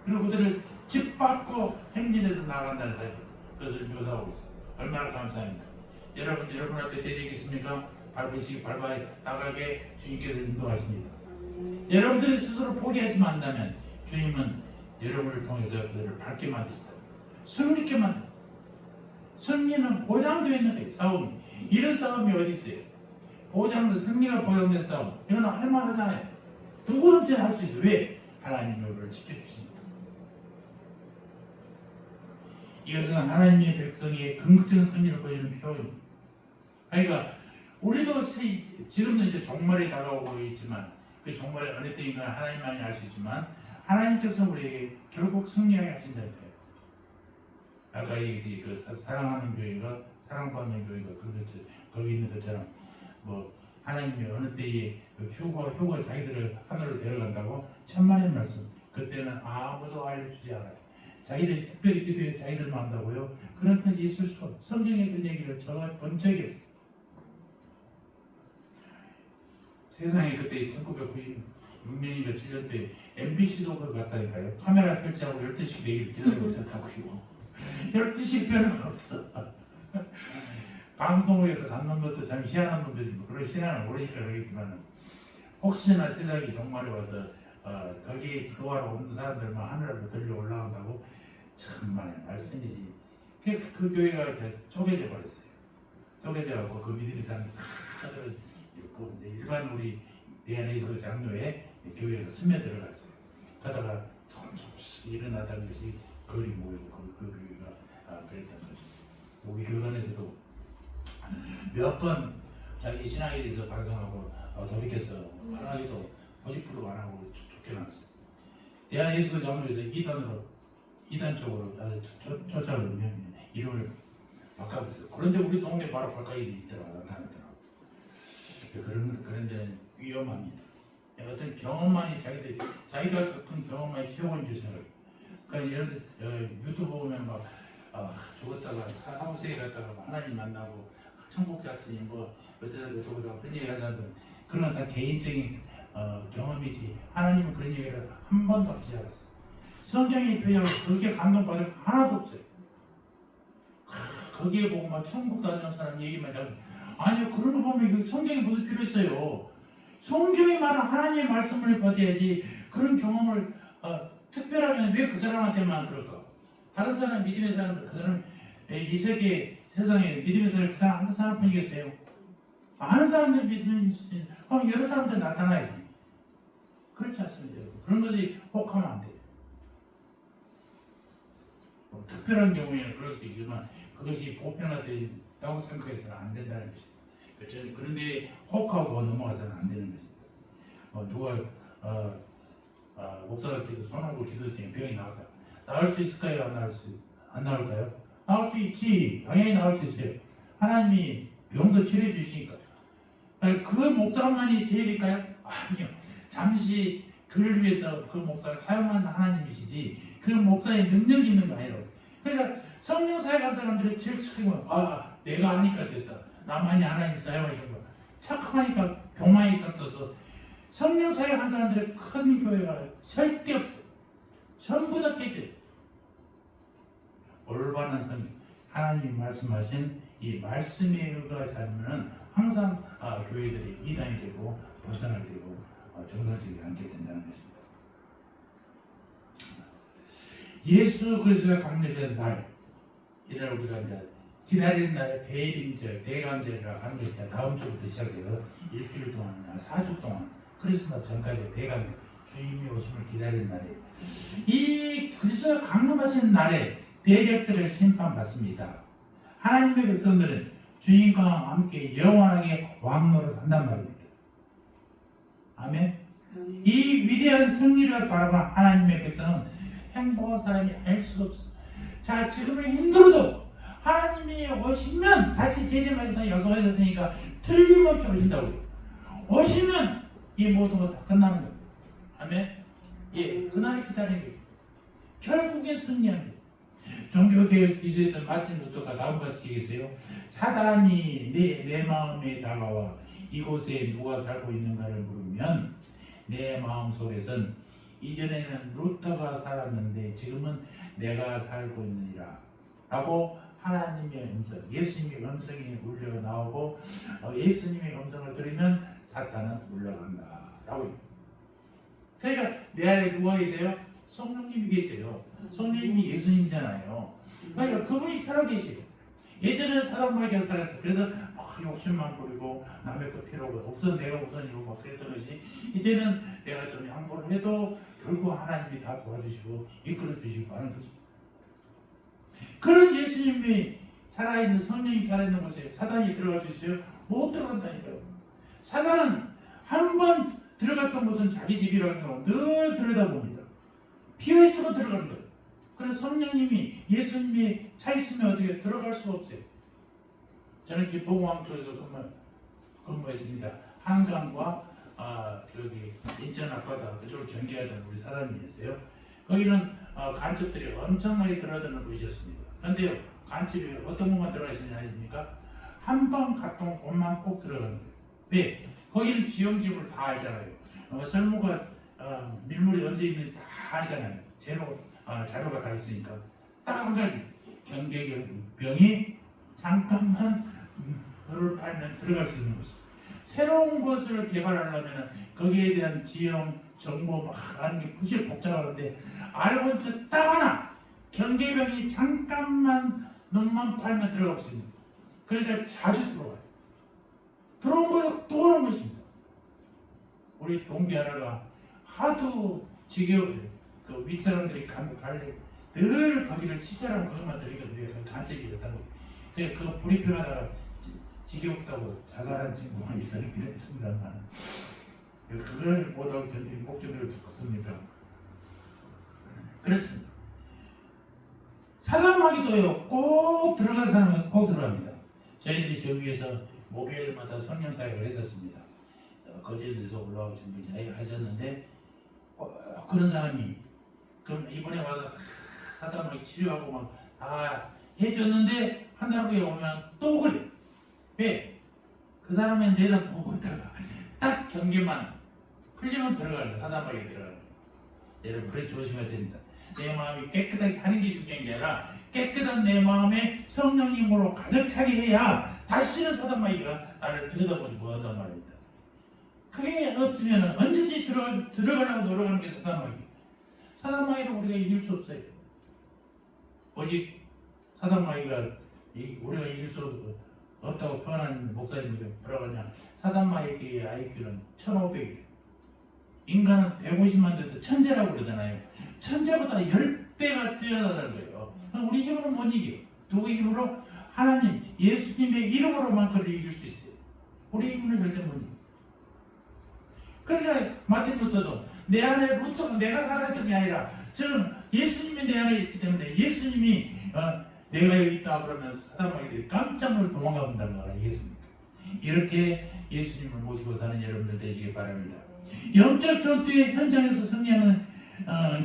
그리고 그들을 짓밟고 행진해서 나간다는 사실. 그것을 묘사하고 있습니다. 얼마나 감사합니다. 여러분 앞에 대적이 있습니까? 밟아 나가게 주님께서 인도하십니다. 여러분들이 스스로 포기하지 않는다면 주님은 여러분을 통해서 그들을 밟게 만드시다. 승리케 만든다. 승리는 보장되어 있는 거예요. 싸움. 이런 싸움이 어디 있어요? 승리가 보장된 싸움. 이건 할만하잖아요. 누구든지 할 수 있어요. 왜? 하나님이 우리를 지켜주십니다. 이것은 하나님의 백성의 긍정적인 승리를 보여주는 표현입니다. 그러니까 우리도 지금은 이제 종말이 다가오고 있지만 그 종말이 어느 때인가 하나님만이 알 수 있지만 하나님께서 우리에게 결국 승리하게 하신다는 거예요. 아까 얘기했듯이 그 사랑하는 교회가 사랑받는 교회가 그렇지 거기 있는 것처럼 뭐 하나님이 어느 때에 휴거 자기들을 하늘로 데려간다고 천만의 말씀. 그때는 아무도 알려주지 않아요. 자기들이 특별히 기도해 자기들만 한다고요. 그런 건 있을 수 없어요. 성경의 그런 얘기를 제가 본 적이 없어요. 세상에 그때 1996년인가 7년 때 MBC도 그걸 갔다니까요. 카메라 설치하고 12시 내기를 기다리고 있었다고요. 12시 별은 없어. 방송국에서 간 놈들도 참 희한한 놈들이 뭐 그런 희한을 모르니까 그러겠지만 혹시나 세상이 종말에 와서 거기 기도하러 오는 사람들만 하늘로 들려 올라간다고 정말 말씀이지. 그 교회가 쪼개져 버렸어요. 쪼개져갖고 그 믿음의 사람들 다들 일반 우리 대한예수교 장로회 교회에서 스며들어갔어요. 가다가 조금씩 일어나다는 것이 거리 모여서 그 교회가 그랬던 거죠. 우리 교단에서도 몇 번 자기 신앙에 대해서 반성하고 돌이켜서 하나님도 고집부로 안 하고 쫓겨났어요. 대한예수교 장로에서 이단 쪽으로 쫓아오면 이름을 바꿔봤어요. 그런데 우리 동네 바로 가까이 나타나더라고요. 그런 데는 위험합니다. 어떤 경험만이 자기가 겪은 경험만이 최고인 줄 생각해요. 그러니까 예를 들어 유튜브 보면 막 죽었다가 사후세에 갔다가 하나님 만나고 천국 갔더니 뭐 어쩌다 저쩌다 그런 얘기를 하자면 그런 다 개인적인 경험이지 하나님은 그런 얘기를 한 번도 하지 않았어요. 성경에 표현하고 그렇게 감동받을 거 하나도 없어요. 거기에 보고 막 천국 다니는 사람 얘기만 하고 아니요 그런 거 보면 성경이 무슨 필요 있어요. 성경이 말하는 하나님의 말씀을 받아야지 그런 경험을 특별하면 왜 그 사람한테만 그럴까? 다른 사람 믿음의 사람들 그 사람 이 세상에 믿음의 사람이 그 사람 한 사람뿐이겠어요? 많은 사람들 믿음이 있으면 그럼 여러 사람들 나타나야지. 그렇지 않습니다. 그런 것이 혹하면 안 돼요. 특별한 경우에는 그럴 수 있지만 그것이 보편화된다고 생각해서는 안 된다는 것입니다. 그런데 혹하고 넘어가서는 안 되는 것입니다. 누가 목사가 손하고 기도했더니 병이 나왔다. 나을 수 있을까요? 안 나올까요? 나올 수 있지. 당연히 나올 수 있어요. 하나님이 병도 치료해 주시니까. 그 목사만이 제일일까요? 아니요. 잠시 그를 위해서 그 목사를 사용하는 하나님이시지 그 목사의 능력이 있는 거 아니라고. 그러니까 성령 사역한 사람들이 제일 착한 거야. 내가 하니까 됐다. 나만이 하나님 사용하신 거야. 착하니까 교만이 섞여서 성령 사역한 사람들의 큰 교회가 절대 없어. 전부 다 깨져. 올바른 성령, 하나님이 말씀하신 이 말씀에 의거하지 않으면 항상 교회들이 이단이 되고 벗어나게 되고 정상적이지 않게 된다는 것입니다. 예수 그리스도가 강림된 날, 이날 우리가 이제 기다리는 날 배일인절, 대감절이라고 하는 게 있다. 다음 주부터 시작돼서 일주일 동안이나 4주 동안 크리스마스 전까지 대감 주님이 오심을 기다리는 날이에요. 이 그리스도가 강림하신 날에 대적들을 심판받습니다. 하나님의 백성들은 주님과 함께 영원하게 왕노릇 한단 말입니다. 아멘. 이 위대한 승리를 바라본 하나님의 백성은 행복한 사람이 알 수가 없어. 자, 지금은 힘들어도 하나님이 오시면 다시 재림하신다 약속하셨으니까 틀림없이 오신다고요. 오시면 이 모든 것 다 끝나는 거예요. 아멘. 예, 그날을 기다리는 거예요. 결국엔 승리하는 거예요. 종교개혁 기조했던 마틴 루터가 다음같이 얘기했어요. 사단이 내 마음에 다가와 이곳에 누가 살고 있는가를 물으면 내 마음속에선 이전에는 루터가 살았는데 지금은 내가 살고 있느니라 라고 하나님의 음성, 예수님의 음성이 울려 나오고 예수님의 음성을 들으면 사탄은 물러간다 라고. 그러니까 내 안에 누가 계세요? 성령님이 계세요. 성령님이 예수님이잖아요. 그러니까 그분이 살아계세요. 예전에는 사람마귀가 살았어요. 그래서 막 욕심만 부리고 남의 것 필요가 우선 내가 우선이고 막 그랬던 것이 이제는 내가 좀 양보를 해도 결국 하나님이 다 도와주시고 이끌어 주시고 하는 거죠. 그런 예수님이 살아있는 성령이 살아있는 곳에 사단이 들어갈 수 있어요? 못 들어간다니까요. 사단은 한 번 들어갔던 곳은 자기 집이라고 생각하고 늘 들여다봅니다. 피해 쓰고 들어가는 거예요. 그래서 성령님이 예수님이 차 있으면 어떻게 들어갈 수가 없어요. 저는 김포공항쪽에서 근무했습니다. 한강과 저기 인천 앞바다 그쪽을 경계하던 우리 사람이 있어요. 거기는 간첩들이 엄청나게 들어드는 곳이었습니다. 그런데요, 간첩이 어떤 곳만 들어가시냐 아십니까? 한번 갔던 곳만 꼭 들어가는 거예요. 왜? 거기는 지형집을 다 알잖아요. 설무가 밀물이 언제 있는지 다 알잖아요. 자료가 다 있으니까. 딱 한 가지 경계병이 잠깐만 너를 팔면 들어갈 수 있는 것이. 새로운 것을 개발하려면 거기에 대한 지형, 정보 막 하는 게 부실 복잡하는데 알고 있을 딱 하나 경계병이 잠깐만 눈만 팔면 들어갈 수 있는. 그러니까 자주 들어와요. 들어온 거에 또 오는 것입니다. 우리 동기 하나가 하도 지겨워요. 그 윗사람들이 갈래 늘 거기를 시찰하면 그것만 들리거든요. 그 간첩이 됐다고. 그 브리핑하다가 지겹다고 자살한 친구가 있어요. 그랬습니다만 그걸 못하고 견딘 목적을 죽습니다. 그렇습니다. 사람마귀도요 꼭 들어간 사람은 꼭 들어갑니다. 저희들이 저 위에서 목요일마다 성령 사역을 했었습니다. 거제도에서 올라오신 분이 하셨는데 그런 사람이 그럼 이번에 와서 사단마귀 치료하고 막 다 해줬는데 한 달 후에 오면 또 그래. 왜? 그 사람은 내다보고 있다가 딱 경계만 풀리면 들어가요. 사단마귀에 들어가요. 여러분 그래 조심해야 됩니다. 내 마음이 깨끗하게 하는 게 중요한 게 아니라 깨끗한 내 마음에 성령님으로 가득 차게 해야 다시는 사단마귀가 나를 들여다보지 못한단 말입니다. 그게 없으면 언제든지 들어가려고 노력하는 게 사단마귀. 사단마귀를 우리가 이길 수 없어요. 오직 사단마귀가 우리가 이길 수 없다고 표현하는 목사님이 뭐라고 하냐. 사단마귀의 IQ는 1500이에요. 인간은 150만 돼도 천재라고 그러잖아요. 천재보다 10배가 뛰어나다는 거예요. 우리 힘으로 못 이겨요. 누구 힘으로? 하나님, 예수님의 이름으로만 그를 이길 수 있어요. 우리 힘으로 절대 못 이겨요. 그러니까 마틴 루터도 내 안에 루터가 내가 살아있던 게 아니라 저는 예수님이 내 안에 있기 때문에 예수님이 내가 여기 있다 그러면 사단마귀들이 깜짝 놀라 도망가 본다는 걸 알겠습니까? 이렇게 예수님을 모시고 사는 여러분들 되시기 바랍니다. 영적 전투의 현장에서 승리하는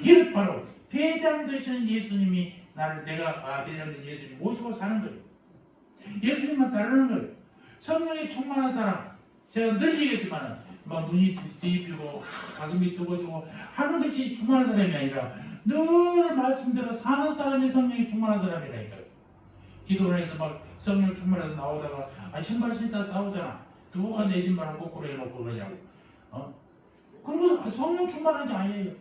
길 바로 대장 되시는 예수님이 내가 대장 된 예수님 모시고 사는 거예요. 예수님만 따르는 거예요. 성령에 충만한 사람, 제가 늘 얘기했지만 막 눈이 뒤집히고 가슴이 뜨거워지고 하는 것이 충만한 사람이 아니라 늘 말씀대로 사는 사람이 성령이 충만한 사람이라니까요. 기도원에서 막 성령 충만해서 나오다가 신발 신다 싸우잖아. 누가 내 신발을 거꾸로 해놓고 그러냐고. 그런 건 성령 충만한 게 아니에요.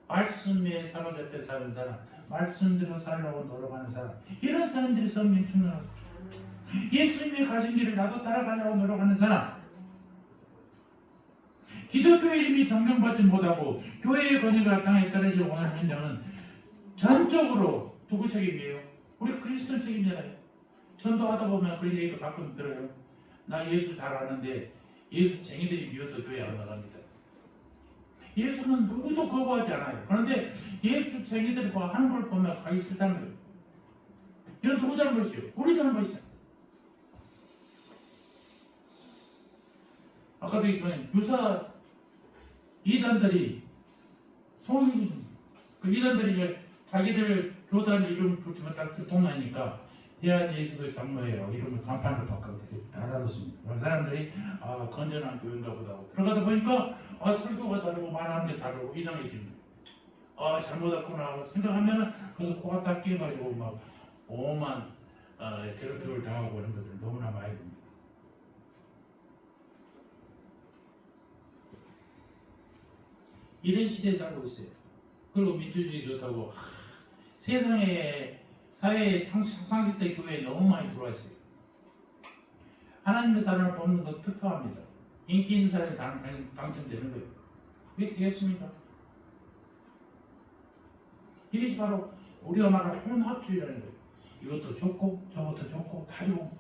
말씀에 사로잡혀 사는 사람, 말씀대로 살려고 노력하는 사람, 이런 사람들이 성령 충만한 사람. 예수님이 가신 길을 나도 따라가려고 노력하는 사람, 기독교 이름이 존경받지 못하고 교회의 권위가 땅에 떨어지고 오는 현장은 전적으로 누구 책임이에요? 우리 그리스도 책임이잖아요. 전도하다 보면 그런 얘기도 가끔 들어요. 나 예수 잘 아는데 예수 쟁이들이 미워서 교회 안 나갑니다. 예수는 누구도 거부하지 않아요. 그런데 예수 쟁이들과 하는 걸 보면 가기 싫다는 거예요. 이건 누구 잘못이에요? 우리 잘못이죠. 아까도 얘기했지만 유사 이단들이 그 이단들이 이제 자기들 교단 이름 붙이면 딱 교통나니까 대한예수교 장로회라고 이름을 간판으로 바꿔서 달아놓습니다. 그런 사람들이 건전한 교회인가 보다 하고 들어가다 보니까 설교가 다르고 말하는 게 다르고 이상해집니다. 잘못했구나 생각하면은 그래서 코가 딱 끼어가지고 막 오만 괴롭힘을 당하고 이런 것들 너무나 많이 봅니다. 이런 시대에 살고 있어요. 그리고 민주주의 좋다고 세상에 사회에 상식대 교회에 너무 많이 들어와 있어요. 하나님의 사람을 뽑는 거 특허합니다. 인기 있는 사람이 당첨되는 거예요. 왜 되겠습니까? 이것이 바로 우리가 말하는 혼합주의라는 거예요. 이것도 좋고 저것도 좋고 다 좋고.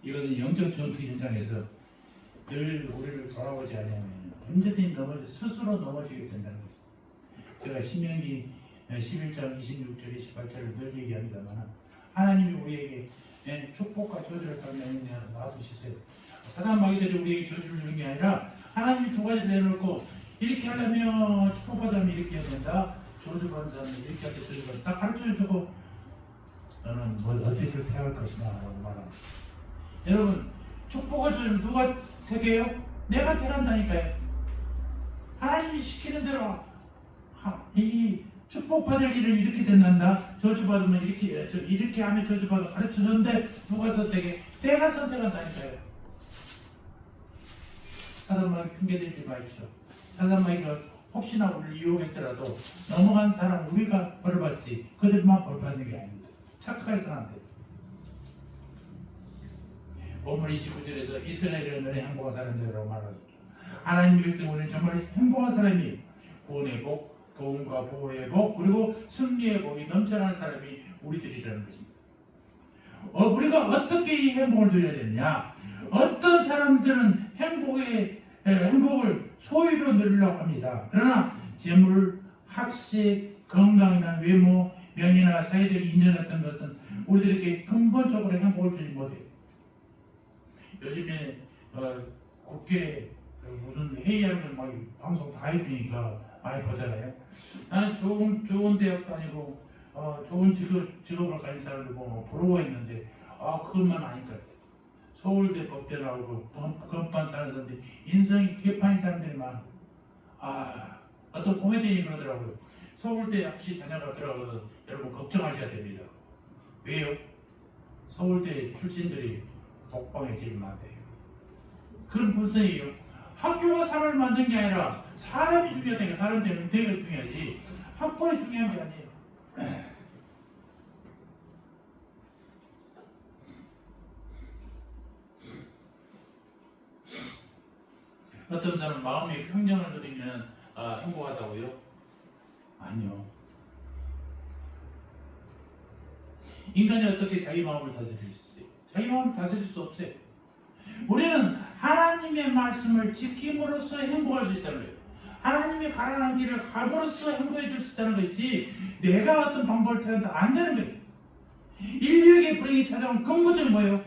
이것은 영적 전투 현장에서 늘 우리를 돌아보지 않으면 언제든지 스스로 넘어지게 된다는 거죠. 제가 신명기 11장 26절 28절을 늘 얘기합니다만 하나님이 우리에게 축복과 저주를 당면에 놔두시세요. 사단 마귀들이 우리에게 저주를 주는 게 아니라 하나님이 두 가지 내놓고 이렇게 하려면 축복받으면 이렇게 해야 된다. 저주받는 사람은 이렇게 할 때 저주받는다. 딱 가르쳐주고 너는 뭘 어떻게 택할 것이냐 라고 말합니다. 여러분 축복을 주는 누가 택해요? 내가 택한다니까요. 하나님이 시키는 대로 이 축복받을 일을 이렇게 된단다. 저주받으면 이렇게 하면 저주받아 가르쳐줬는데 누가 선택해? 내가 선택한다니까요. 사단마귀 핑계대지 마십시오. 사단마귀가 혹시나 우리를 이용했더라도 넘어간 사람 우리가 벌을 받지 그들만 벌 받는 게 아닙니다. 착각해서는 안 돼요. 본문 29절에서 이스라엘의 너네 행복한 사람들이라고 말하죠. 하나님의 백성은 정말 행복한 사람이 구원의 복, 도움과 보호의 복, 그리고 승리의 복이 넘쳐나는 사람이 우리들이라는 것입니다. 우리가 어떻게 이 행복을 누려야 되느냐? 어떤 사람들은 행복을 소유로 누리려고 합니다. 그러나 재물, 학식, 건강이나 외모, 명예나 사회적 인연 같은 것은 우리들에게 근본적으로 행복을 주지 못해요. 요즘에 국회 무슨 회의하는 막 방송 다 해주니까 많이 보잖아요. 나는 좋은 대학 다니고 좋은 직업을 가진 사람들 보고 부러워했는데 그것만 아닐까. 서울대 법대 나오고 건반 사는 사람들 인성이 개판인 사람들이 많아. 어떤 코미디언이 그러더라고요. 서울대 역시 자녀가 들어가거든 여러분 걱정하셔야 됩니다. 왜요? 서울대 출신들이 독방에 제일 많대요. 그건 불쌍해요. 학교가 사람을 만든 게 아니라 사람이 중요하다니까. 사람 되는 데가 중요하지 학벌이 중요한 게 아니에요. 어떤 사람은 마음의 평정을 누리면 행복하다고요? 아니요. 인간이 어떻게 자기 마음을 다스릴 수 있어요? 자기 마음을 다스릴 수 없어요. 우리는 하나님의 말씀을 지킴으로써 행복할 수 있다는 거예요. 하나님이 가라는 길을 감으로써 행복해 줄 수 있다는 것이지 내가 어떤 방법을 택한다 안 되는 거예요. 인류에게 불행이 찾아온 근본적인 뭐예요?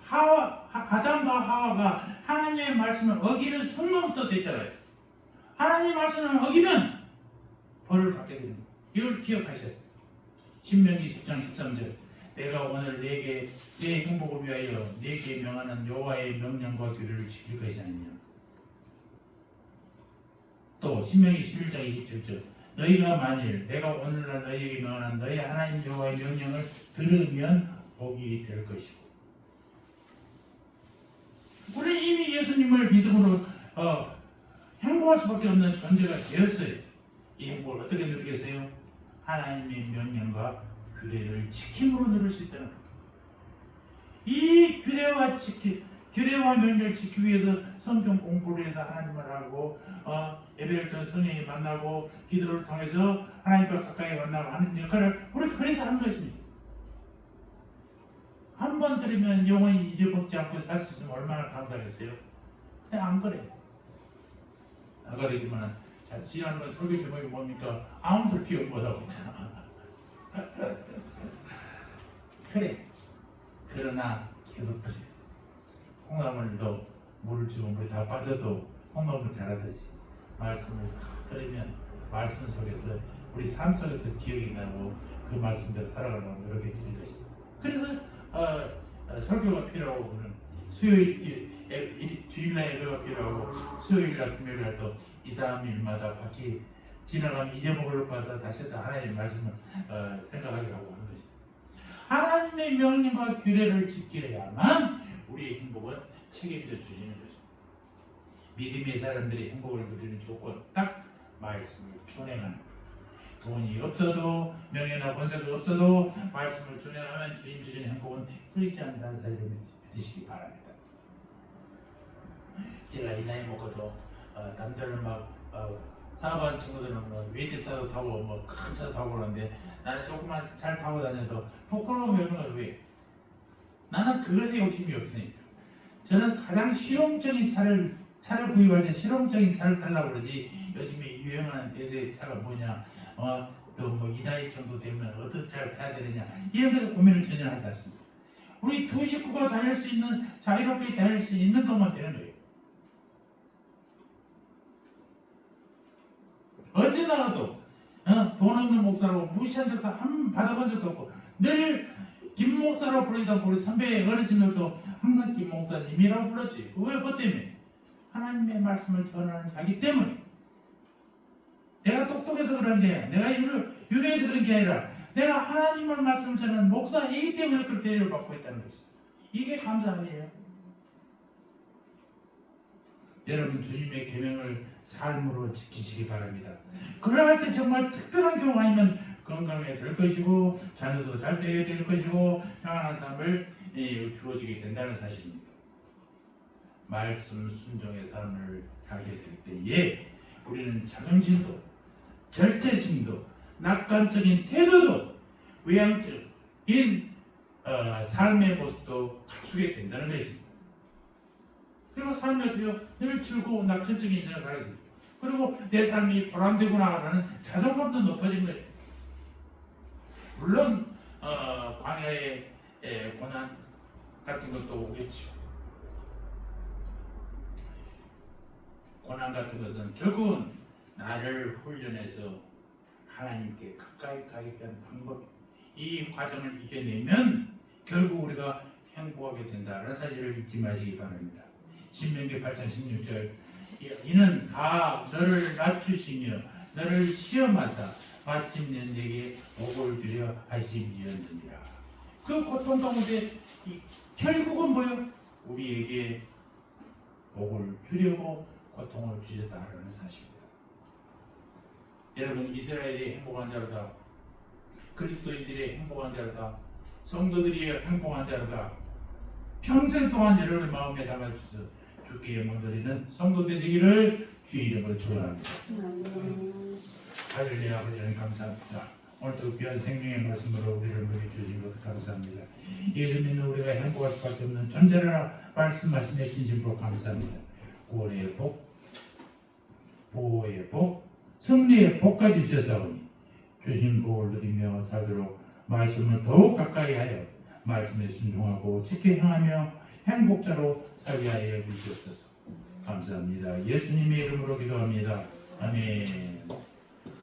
아담과 하와가 하나님의 말씀을 어기는 순간부터 됐잖아요. 하나님의 말씀을 어기면 벌을 받게 됩니다. 이걸 기억하셔야 돼요. 신명기 10장 13절 내가 오늘 내게 내 행복을 위하여 내게 명하는 여호와의 명령과 규례를 지킬 것이 아니냐. 또 신명기 11장 27절 너희가 만일 내가 오늘날 너희에게 명하는 너희 하나님 여호와의 명령을 들으면 복이 될 것이고. 우리는 이미 예수님을 믿음으로 행복할 수밖에 없는 존재가 되었어요. 이 행복을 어떻게 누리겠어요? 하나님의 명령과 규례를 지킴으로 누릴 수 있다는 거예요. 이 규례와 명령을 지키기 위해서 성경 공부를 해서 하나님을 알고 예배를 또 성령이 만나고 기도를 통해서 하나님과 가까이 만나고 하는 역할을 우리가 그래서 하는 것입니다. 한 번 들으면 영원히 잊어먹지 않고 살 수 있으면 얼마나 감사하겠어요? 근데 안 그래요. 아까 그랬지만 지난번 설교 제목이 뭡니까? 아무도 기억 못하고 있잖아. 그래. 그러나 계속 들어요. 콩나물도 물을 주고 물이 다 빠져도 콩나물 자라듯이 말씀을 들으면 말씀 속에서 우리 삶 속에서 기억이 나고 그 말씀대로 살아가려고 노력해 드리는 것입니다. 그래서 설교가 필요하고 수요일 주일날 예배가 필요하고 수요일날 금요일날 또 2, 3일마다 밖에 지나가면 잊어먹을 봐서 다시 또 하나님의 말씀을 생각하게 하고 하는 것입니다. 하나님의 명령과 규례를 지켜야만 우리의 행복은 책임져 주시는 것입니다. 믿음의 사람들이 행복을 누리는 조건 딱 말씀을 준행하는 것. 돈이 없어도 명예나 권세도 없어도 말씀을 준행하면 주님 주시는 행복은 끊이지 않는다는 사실을 믿으시기 바랍니다. 제가 이 나이 먹어도 남들은 막 사업하는 친구들은 뭐 외제차도 타고 뭐 큰 차도 타고 그러는데 나는 조금만 잘 타고 다녀도 부끄러움이 없는 건 왜? 나는 그것에 욕심이 없으니까. 저는 가장 실용적인 차를 구입할 때 실용적인 차를 달라고 그러지. 요즘에 유행하는 대세 차가 뭐냐, 또 뭐 이 나이 정도 되면 어떤 차를 타야 되느냐, 이런 데서 고민을 전혀 하지 않습니다. 우리 두 식구가 다닐 수 있는, 자유롭게 다닐 수 있는 것만 되는 거예요. 언제 나가도 돈 없는 목사라고 무시한 적도 한 번 받아본 적도 없고, 늘 김 목사라고 부르던 우리 선배 어르신들도 항상 김 목사님이라고 불렀지. 왜? 뭐 때문에? 하나님의 말씀을 전하는 자기 때문에. 내가 똑똑해서 그런 게 아니라, 내가 유래해서 그런 게 아니라, 내가 하나님의 말씀을 전하는 목사이기 때문에 그렇게 대접을 받고 있다는 것이. 이게 감사 아니에요? 여러분, 주님의 계명을 삶으로 지키시기 바랍니다. 그러할 때 정말 특별한 경우 아니면 건강해 될 것이고, 자녀도 잘 되게 될 것이고, 평안한 삶을 주어지게 된다는 사실입니다. 말씀 순종의 삶을 살게 될 때에 우리는 자긍심도, 절제심도, 낙관적인 태도도, 외향적인 삶의 모습도 갖추게 된다는 것입니다. 그리고 삶이 어때요? 늘 즐거운 낙천적인 인생을 살아야 됩니다. 그리고 내 삶이 보람되구나라는 자존감도 높아진 거예요. 물론 광야의 고난 같은 것도 오겠죠. 고난 같은 것은 결국은 나를 훈련해서 하나님께 가까이 가게 한 방법, 이 과정을 이겨내면 결국 우리가 행복하게 된다는 사실을 잊지 마시기 바랍니다. 신명기 8장 16절 이는 다 너를 낮추시며 너를 시험하사 마침내 내게 복을 주려 하심이었느니라. 그 고통 가운데 결국은 뭐예요? 우리에게 복을 주려고 고통을 주셨다는 사실입니다. 여러분, 이스라엘이 행복한 자로다, 그리스도인들이 행복한 자로다, 성도들이 행복한 자로다, 평생 동안 여러분의 마음에 담아주셔서 주께 영광 드리는 성도 되시기를 주의 이름으로 축원합니다. 할렐루야. 아버지 감사합니다. 오늘도 귀한 생명의 말씀으로 우리를 먹여주신 것 감사합니다. 예수 믿는 우리가 행복할 수밖에 없는 존재라 말씀하신 데 진심으로 감사합니다. 구원의 복, 보호의 복, 승리의 복까지 주셔서 주신 복을 누리며 살도록 말씀을 더욱 가까이 하여 말씀에 순종하고 지켜 행하며 행복자로 살게 하여 주시옵소서. 감사합니다. 예수님의 이름으로 기도합니다. 아멘.